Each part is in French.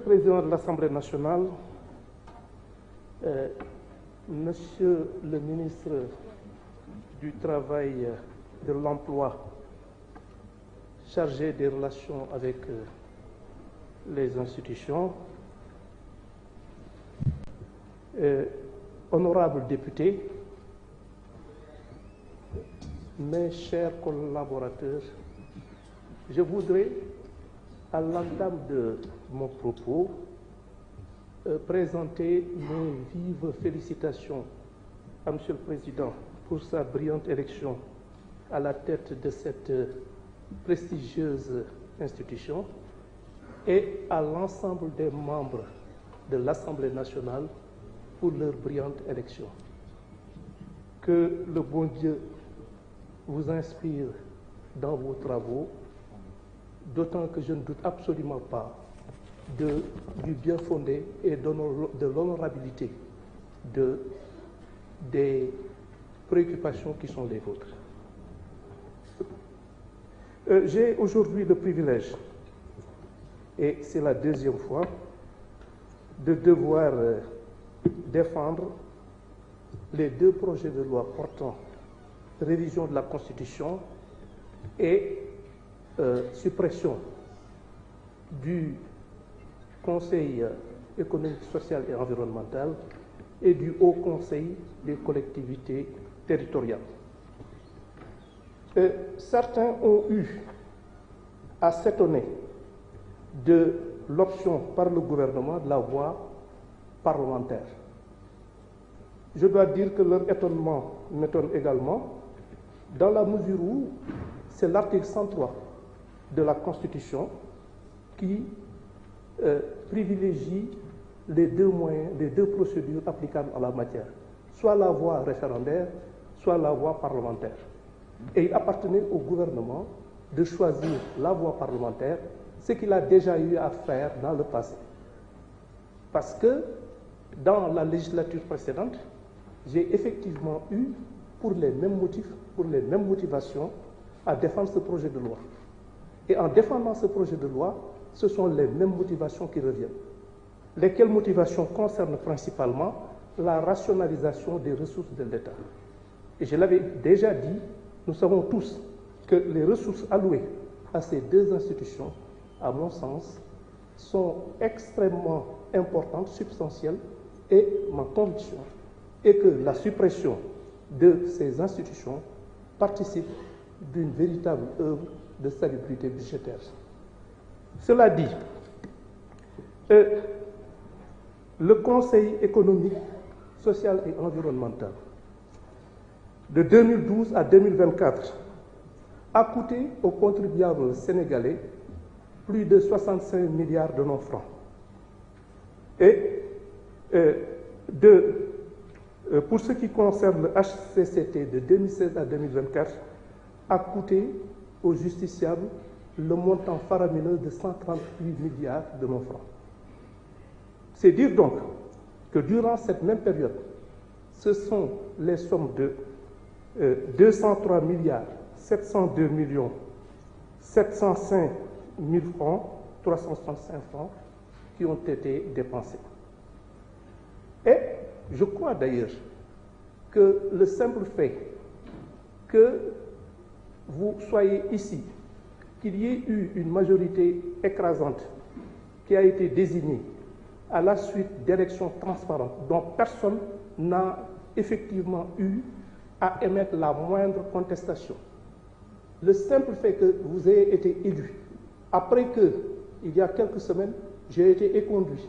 Président de l'Assemblée nationale, Monsieur le ministre du Travail, de l'Emploi, chargé des relations avec les institutions, honorables députés, mes chers collaborateurs, je voudrais, à l'entame de mon propos, présenter mes vives félicitations à Monsieur le Président pour sa brillante élection à la tête de cette prestigieuse institution et à l'ensemble des membres de l'Assemblée nationale pour leur brillante élection. Que le bon Dieu vous inspire dans vos travaux, d'autant que je ne doute absolument pas du bien fondé et de l'honorabilité des préoccupations qui sont les vôtres. J'ai aujourd'hui le privilège, et c'est la deuxième fois, de devoir défendre les deux projets de loi portant révision de la Constitution et suppression du Conseil économique, social et environnemental et du Haut Conseil des collectivités territoriales. Certains ont eu à s'étonner de l'option par le gouvernement de la voie parlementaire. Je dois dire que leur étonnement m'étonne également, dans la mesure où c'est l'article 103 de la Constitution qui privilégie les deux moyens, les deux procédures applicables en la matière, soit la voie référendaire, soit la voie parlementaire. Et il appartenait au gouvernement de choisir la voie parlementaire, ce qu'il a déjà eu à faire dans le passé. Parce que dans la législature précédente, j'ai effectivement eu, pour les mêmes motifs, pour les mêmes motivations, à défendre ce projet de loi. Et en défendant ce projet de loi, ce sont les mêmes motivations qui reviennent. Lesquelles motivations concernent principalement la rationalisation des ressources de l'État. Et je l'avais déjà dit, nous savons tous que les ressources allouées à ces deux institutions, à mon sens, sont extrêmement importantes, substantielles, et ma conviction est que la suppression de ces institutions participe d'une véritable œuvre de salubrité budgétaire. Cela dit, le Conseil économique, social et environnemental de 2012 à 2024 a coûté aux contribuables sénégalais plus de 65 milliards de nos francs. Et pour ce qui concerne le HCCT de 2016 à 2024, a coûté aux justiciables le montant faramineux de 138 milliards de nos francs. C'est dire donc que durant cette même période, ce sont les sommes de 203 milliards 702 millions 705 000 francs, 365 francs qui ont été dépensés. Et je crois d'ailleurs que le simple fait que vous soyez ici, qu'il y ait eu une majorité écrasante qui a été désignée à la suite d'élections transparentes dont personne n'a effectivement eu à émettre la moindre contestation. Le simple fait que vous ayez été élu, après que, il y a quelques semaines, j'ai été éconduit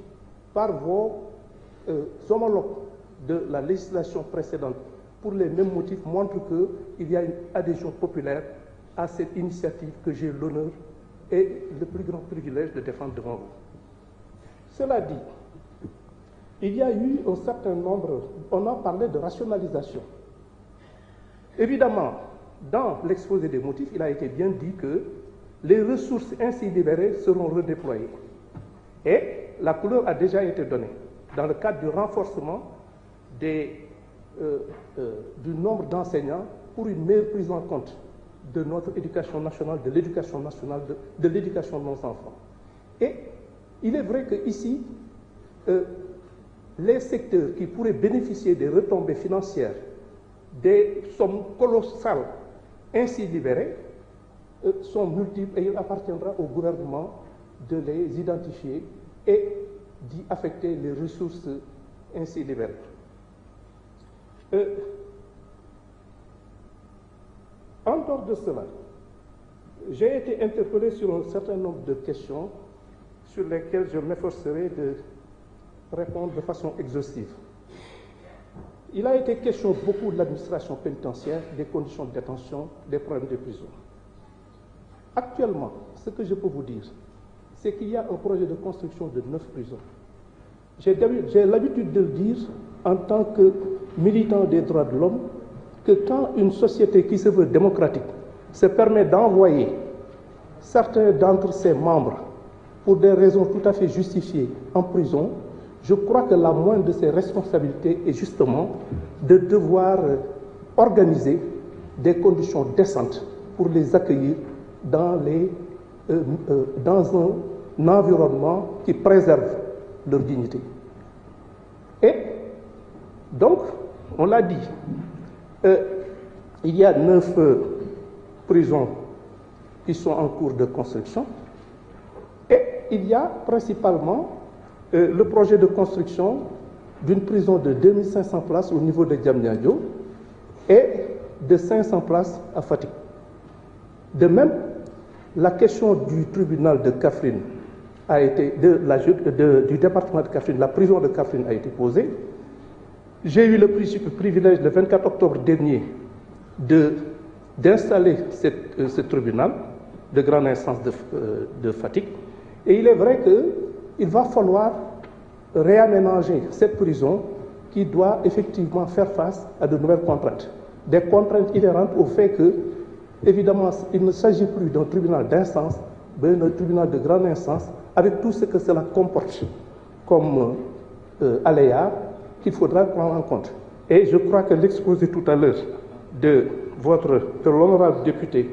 par vos homologues de la législation précédente pour les mêmes motifs, montre qu'il y a une adhésion populaire à cette initiative que j'ai l'honneur et le plus grand privilège de défendre devant vous. Cela dit, il y a eu un certain nombre, on a parlé de rationalisation. Évidemment, dans l'exposé des motifs, il a été bien dit que les ressources ainsi libérées seront redéployées. Et la couleur a déjà été donnée dans le cadre du renforcement du nombre d'enseignants pour une meilleure prise en compte de notre éducation nationale, de l'éducation nationale, de l'éducation de nos enfants. Et Il est vrai qu'ici, les secteurs qui pourraient bénéficier des retombées financières, des sommes colossales ainsi libérées, sont multiples et il appartiendra au gouvernement de les identifier et d'y affecter les ressources ainsi libérées. En dehors de cela, j'ai été interpellé sur un certain nombre de questions sur lesquelles je m'efforcerai de répondre de façon exhaustive. Il a été question beaucoup de l'administration pénitentiaire, des conditions de détention, des problèmes de prison. Actuellement, ce que je peux vous dire, c'est qu'il y a un projet de construction de 9 prisons. J'ai l'habitude de le dire en tant que militant des droits de l'homme, que quand une société qui se veut démocratique se permet d'envoyer certains d'entre ses membres pour des raisons tout à fait justifiées en prison, je crois que la moindre de ses responsabilités est justement de devoir organiser des conditions décentes pour les accueillir dans un environnement qui préserve leur dignité. Et donc, on l'a dit, il y a 9 prisons qui sont en cours de construction et il y a principalement le projet de construction d'une prison de 2500 places au niveau de Diamniadio et de 500 places à Fatick. De même, la question du tribunal de Kaffrine a été, du département de Kaffrine, la prison de Kaffrine a été posée. J'ai eu le privilège le 24 octobre dernier d'installer ce tribunal de grande instance de Fatick. Et il est vrai qu'il va falloir réaménager cette prison qui doit effectivement faire face à de nouvelles contraintes. Des contraintes inhérentes au fait que, évidemment, il ne s'agit plus d'un tribunal d'instance, mais d'un tribunal de grande instance, avec tout ce que cela comporte comme aléas qu'il faudra prendre en compte. Et je crois que l'exposé tout à l'heure de l'honorable député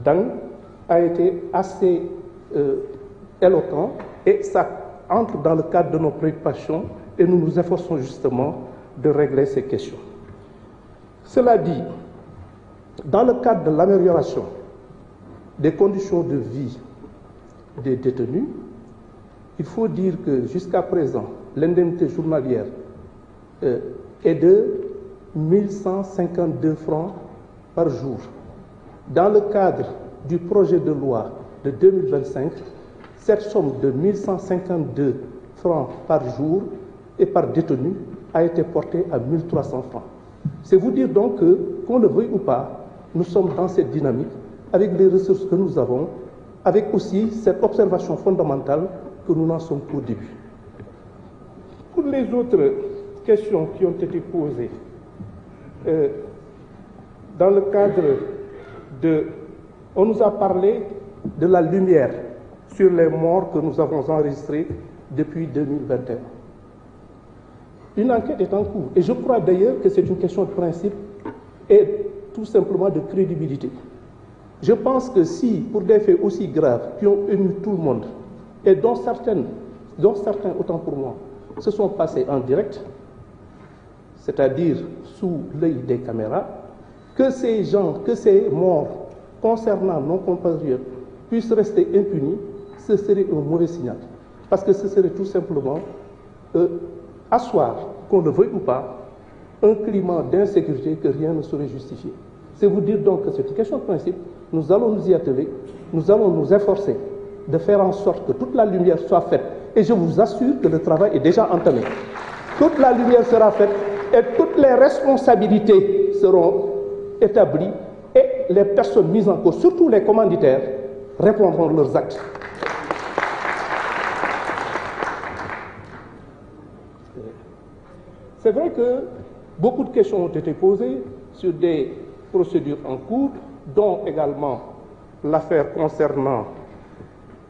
Dang a été assez éloquent et ça entre dans le cadre de nos préoccupations et nous nous efforçons justement de régler ces questions. Cela dit, dans le cadre de l'amélioration des conditions de vie des détenus, il faut dire que jusqu'à présent, l'indemnité journalière est de 1152 francs par jour. Dans le cadre du projet de loi de 2025, cette somme de 1152 francs par jour et par détenu a été portée à 1300 francs. C'est vous dire donc que, qu'on le veuille ou pas, nous sommes dans cette dynamique avec les ressources que nous avons, avec aussi cette observation fondamentale que nous n'en sommes qu'au début. Pour les autres questions qui ont été posées, dans le cadre de... On nous a parlé de la lumière sur les morts que nous avons enregistrés depuis 2021. Une enquête est en cours et je crois d'ailleurs que c'est une question de principe et tout simplement de crédibilité. Je pense que si, pour des faits aussi graves qui ont ému tout le monde et dont certains, autant pour moi, se sont passés en direct, c'est-à-dire sous l'œil des caméras, que ces gens, que ces morts concernant nos compatriotes puissent rester impunis, ce serait un mauvais signal. Parce que ce serait tout simplement asseoir, qu'on le veuille ou pas, un climat d'insécurité que rien ne saurait justifier. C'est vous dire donc que c'est une question de principe, nous allons nous y atteler, nous allons nous efforcer de faire en sorte que toute la lumière soit faite. Et je vous assure que le travail est déjà entamé. Toute la lumière sera faite et toutes les responsabilités seront établies et les personnes mises en cause, surtout les commanditaires, répondront de leurs actes. C'est vrai que beaucoup de questions ont été posées sur des procédures en cours, dont également l'affaire concernant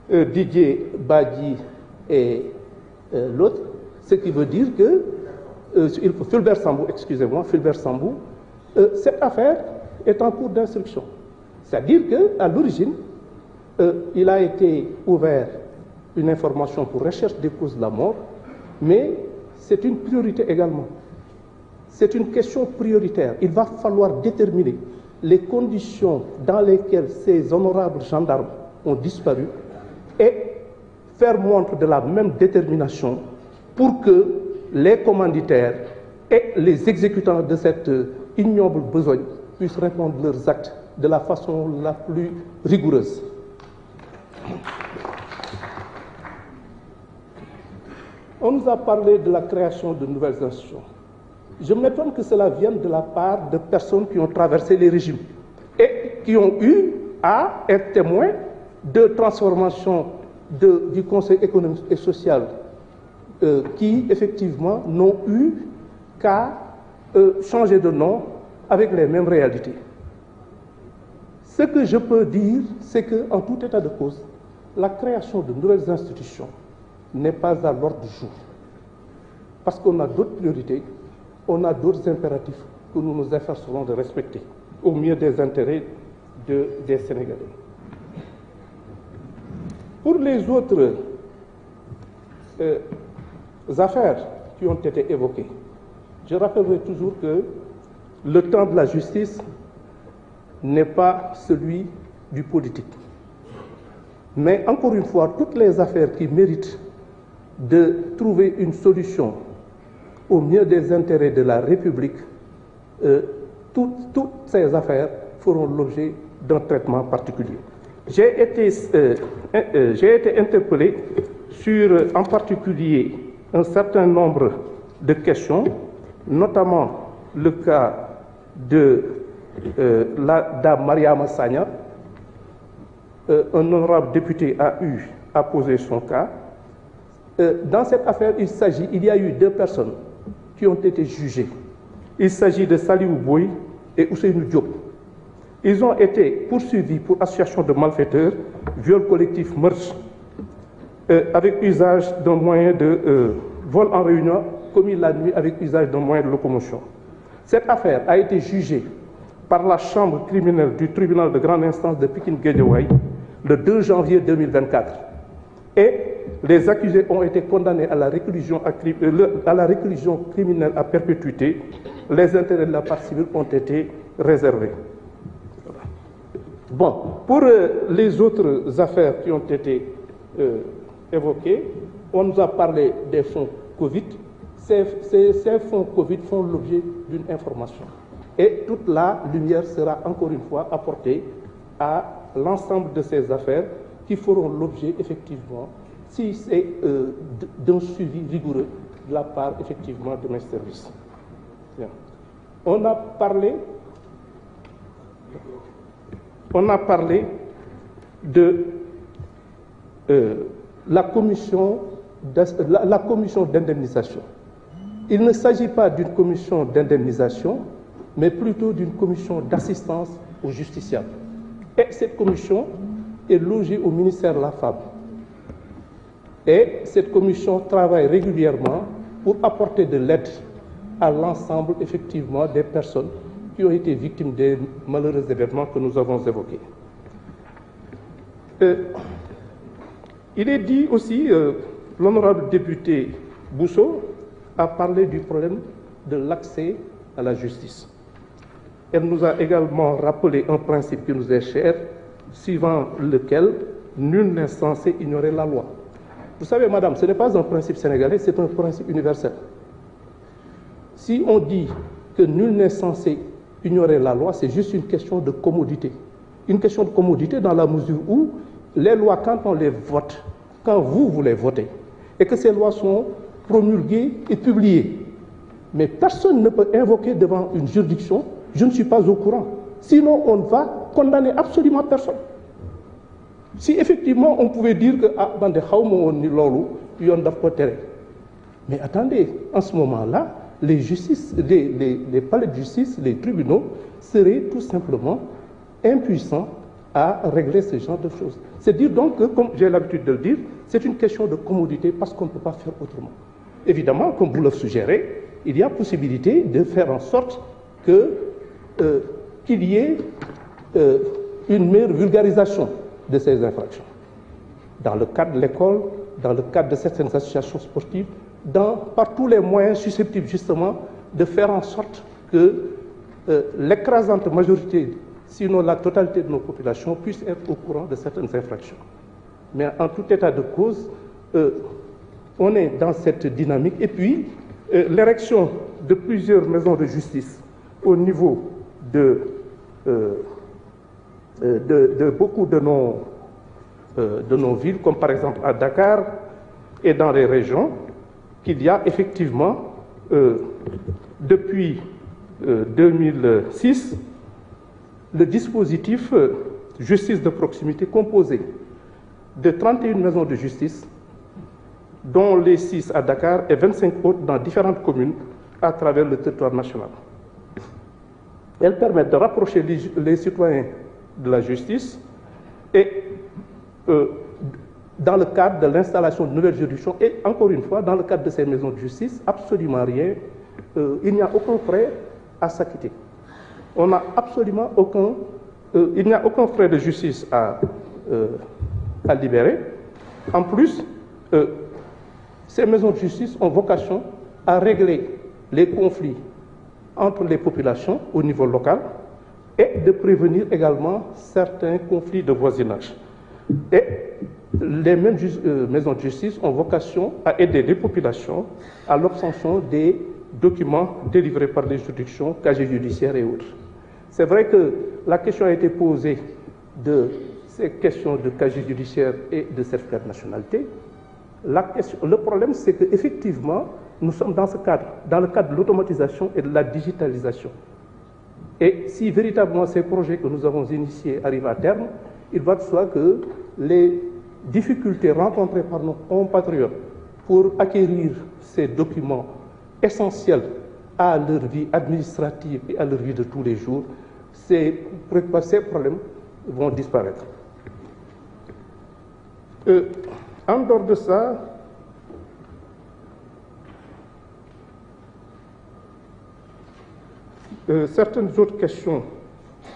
Didier Badji et l'autre, ce qui veut dire que Fulbert Sambou, excusez-moi, Fulbert Sambou, cette affaire est en cours d'instruction. C'est-à-dire qu'à l'origine, il a été ouvert une information pour recherche des causes de la mort, mais c'est une priorité également. C'est une question prioritaire. Il va falloir déterminer les conditions dans lesquelles ces honorables gendarmes ont disparu et faire montre de la même détermination pour que les commanditaires et les exécutants de cette ignoble besogne puissent répondre leurs actes de la façon la plus rigoureuse. On nous a parlé de la création de nouvelles institutions. Je m'étonne que cela vienne de la part de personnes qui ont traversé les régimes et qui ont eu à être témoins de transformations du Conseil économique et social qui, effectivement, n'ont eu qu'à changer de nom avec les mêmes réalités. Ce que je peux dire, c'est qu'en tout état de cause, la création de nouvelles institutions n'est pas à l'ordre du jour. Parce qu'on a d'autres priorités, on a d'autres impératifs que nous nous efforcerons de respecter au mieux des intérêts des Sénégalais. Pour les autres affaires qui ont été évoquées, je rappellerai toujours que le temps de la justice n'est pas celui du politique. Mais encore une fois, toutes les affaires qui méritent de trouver une solution au mieux des intérêts de la République, toutes ces affaires feront l'objet d'un traitement particulier. J'ai été interpellé sur, en particulier, un certain nombre de questions, notamment le cas de la dame Mariama Sagna. Un honorable député a eu à poser son cas. Dans cette affaire, il y a eu 2 personnes qui ont été jugées. Il s'agit de Saliou Boy et Ousseynou Diop. Ils ont été poursuivis pour association de malfaiteurs, viol collectif, meurtre, avec usage d'un moyen de vol en réunion, commis la nuit avec usage d'un moyen de locomotion. Cette affaire a été jugée par la chambre criminelle du tribunal de grande instance de Pikine-Guédiawaye le 2 janvier 2024. Et les accusés ont été condamnés à la réclusion criminelle à perpétuité. Les intérêts de la partie civile ont été réservés. Bon, pour les autres affaires qui ont été évoquées, on nous a parlé des fonds Covid. Ces fonds Covid font l'objet d'une information. Et toute la lumière sera encore une fois apportée à l'ensemble de ces affaires qui feront l'objet effectivement, si c'est d'un suivi rigoureux de la part effectivement de mes services. Bien. On a parlé de la commission d'indemnisation. Il ne s'agit pas d'une commission d'indemnisation, mais plutôt d'une commission d'assistance aux justiciables. Et cette commission est logée au ministère de la Femme. Et cette commission travaille régulièrement pour apporter de l'aide à l'ensemble, effectivement, des personnes qui ont été victimes des malheureux événements que nous avons évoqués. Il est dit aussi, l'honorable député Bousso a parlé du problème de l'accès à la justice. Elle nous a également rappelé un principe qui nous est cher, suivant lequel nul n'est censé ignorer la loi. Vous savez, madame, ce n'est pas un principe sénégalais, c'est un principe universel. Si on dit que nul n'est censé ignorer la loi, c'est juste une question de commodité. Une question de commodité dans la mesure où les lois, quand on les vote, quand vous les votez, et que ces lois sont promulguées et publiées, mais personne ne peut invoquer devant une juridiction « je ne suis pas au courant ». Sinon, on va condamner absolument personne. Si effectivement on pouvait dire que ah man de xawma woon ni loolu yoon daf ko tere, mais attendez, en ce moment-là, les palais de justice, les tribunaux seraient tout simplement impuissants à régler ce genre de choses. C'est dire donc que, comme j'ai l'habitude de le dire, c'est une question de commodité parce qu'on ne peut pas faire autrement. Évidemment, comme vous le suggérez, il y a possibilité de faire en sorte qu'il y ait une meilleure vulgarisation de ces infractions. Dans le cadre de l'école, dans le cadre de certaines associations sportives, par tous les moyens susceptibles justement de faire en sorte que l'écrasante majorité, sinon la totalité de nos populations, puisse être au courant de certaines infractions. Mais en tout état de cause, on est dans cette dynamique. Et puis, l'érection de plusieurs maisons de justice au niveau de beaucoup de nos villes, comme par exemple à Dakar et dans les régions, qu'il y a effectivement, depuis 2006, le dispositif justice de proximité composé de 31 maisons de justice, dont les 6 à Dakar et 25 autres dans différentes communes à travers le territoire national. Elles permettent de rapprocher les citoyens de la justice et dans le cadre de l'installation de nouvelles juridictions et encore une fois, dans le cadre de ces maisons de justice, absolument rien, il n'y a aucun frais à s'acquitter. On n'a absolument il n'y a aucun frais de justice à libérer. En plus, ces maisons de justice ont vocation à régler les conflits entre les populations au niveau local et de prévenir également certains conflits de voisinage. Et les mêmes maisons de justice ont vocation à aider les populations à l'obtention des documents délivrés par les juridictions, casiers judiciaires et autres. C'est vrai que la question a été posée de ces questions de casier judiciaire et de certificat de nationalité. Le problème, c'est qu'effectivement, nous sommes dans ce cadre, dans le cadre de l'automatisation et de la digitalisation. Et si véritablement ces projets que nous avons initiés arrivent à terme, il va de soi que les difficultés rencontrées par nos compatriotes pour acquérir ces documents essentiels à leur vie administrative et à leur vie de tous les jours, ces problèmes vont disparaître. En dehors de ça, certaines autres questions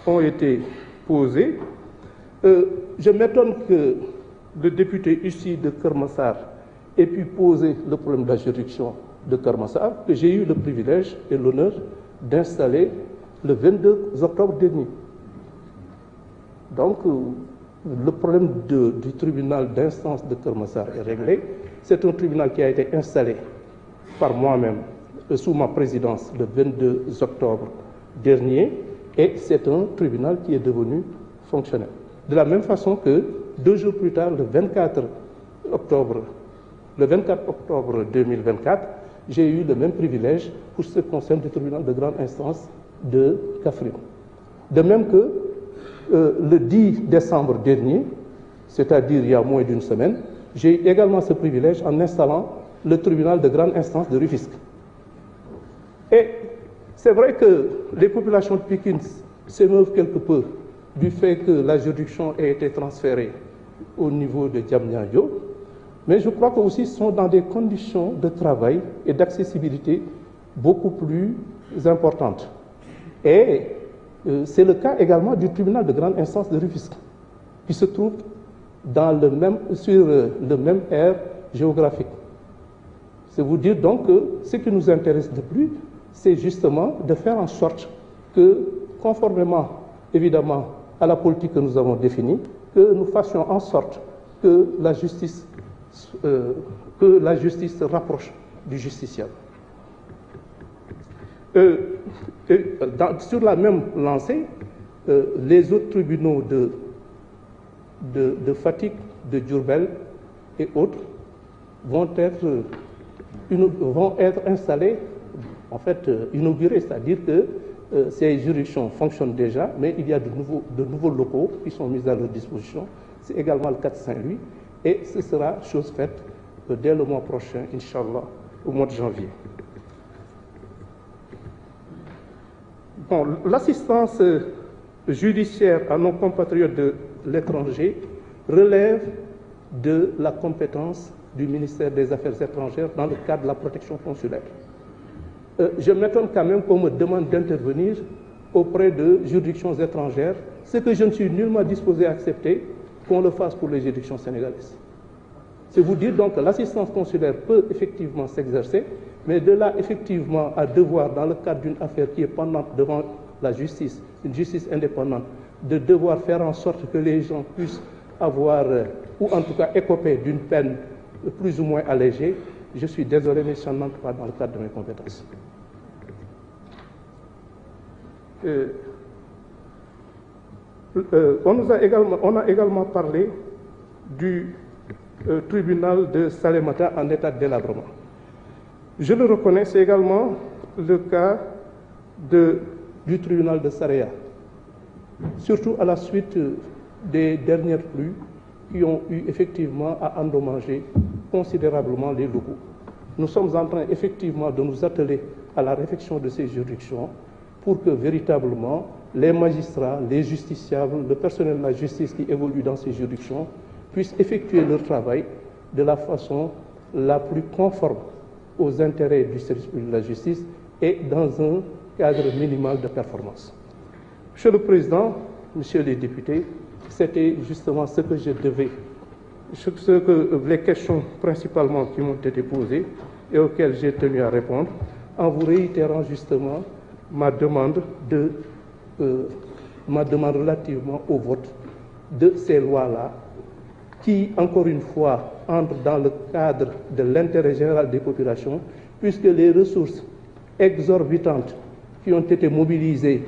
ont été posées. Je m'étonne que le député ici de Keur Massar ait pu poser le problème de la juridiction de Keur Massar, que j'ai eu le privilège et l'honneur d'installer le 22 octobre dernier. Donc, le problème du tribunal d'instance de Keur Massar est réglé. C'est un tribunal qui a été installé par moi-même sous ma présidence le 22 octobre dernier et c'est un tribunal qui est devenu fonctionnel. De la même façon que 2 jours plus tard, le 24 octobre 2024, j'ai eu le même privilège pour ce qui concerne le tribunal de grande instance de Kaffrine. De même que le 10 décembre dernier, c'est-à-dire il y a moins d'une semaine, j'ai eu également ce privilège en installant le tribunal de grande instance de Rufisque. Et c'est vrai que les populations de Pikine s'émeuvent quelque peu du fait que la juridiction ait été transférée au niveau de Diamniadio, mais je crois qu'aussi ce sont dans des conditions de travail et d'accessibilité beaucoup plus importantes. Et c'est le cas également du tribunal de grande instance de Rufisque, qui se trouve sur le même aire géographique. C'est vous dire donc que ce qui nous intéresse de plus, c'est justement de faire en sorte que, conformément évidemment à la politique que nous avons définie, que nous fassions en sorte que la justice se rapproche du justiciable. Sur la même lancée, les autres tribunaux de Fatick, de Diourbel et autres vont être installés, en fait inaugurés, c'est-à-dire que ces juridictions fonctionnent déjà, mais il y a de nouveaux locaux qui sont mis à leur disposition. C'est également le cas de Saint-Louis et ce sera chose faite dès le mois prochain, Inch'Allah, au mois de janvier. Bon, l'assistance judiciaire à nos compatriotes de l'étranger relève de la compétence du ministère des Affaires étrangères dans le cadre de la protection consulaire. Je m'étonne quand même qu'on me demande d'intervenir auprès de juridictions étrangères, ce que je ne suis nullement disposé à accepter qu'on le fasse pour les juridictions sénégalaises. C'est vous dire donc que l'assistance consulaire peut effectivement s'exercer, mais de là effectivement à devoir, dans le cadre d'une affaire qui est pendante devant la justice, une justice indépendante, de devoir faire en sorte que les gens puissent avoir, ou en tout cas écoper d'une peine plus ou moins allégée, je suis désolé, mais ça n'entre pas dans le cadre de mes compétences. On a également parlé du tribunal de Salémata en état de délabrement. Je le reconnais, c'est également le cas du tribunal de Saraya, surtout à la suite des dernières pluies qui ont eu effectivement à endommager considérablement les locaux. Nous sommes en train effectivement de nous atteler à la réfection de ces juridictions pour que véritablement les magistrats, les justiciables, le personnel de la justice qui évolue dans ces juridictions puissent effectuer leur travail de la façon la plus conforme aux intérêts du service public de la justice et dans un cadre minimal de performance. Monsieur le Président, Messieurs les députés, c'était justement ce que je devais, les questions principalement qui m'ont été posées et auxquelles j'ai tenu à répondre, en vous réitérant justement ma demande relativement au vote de ces lois-là, qui, encore une fois, entrent dans le cadre de l'intérêt général des populations, puisque les ressources exorbitantes qui ont été mobilisées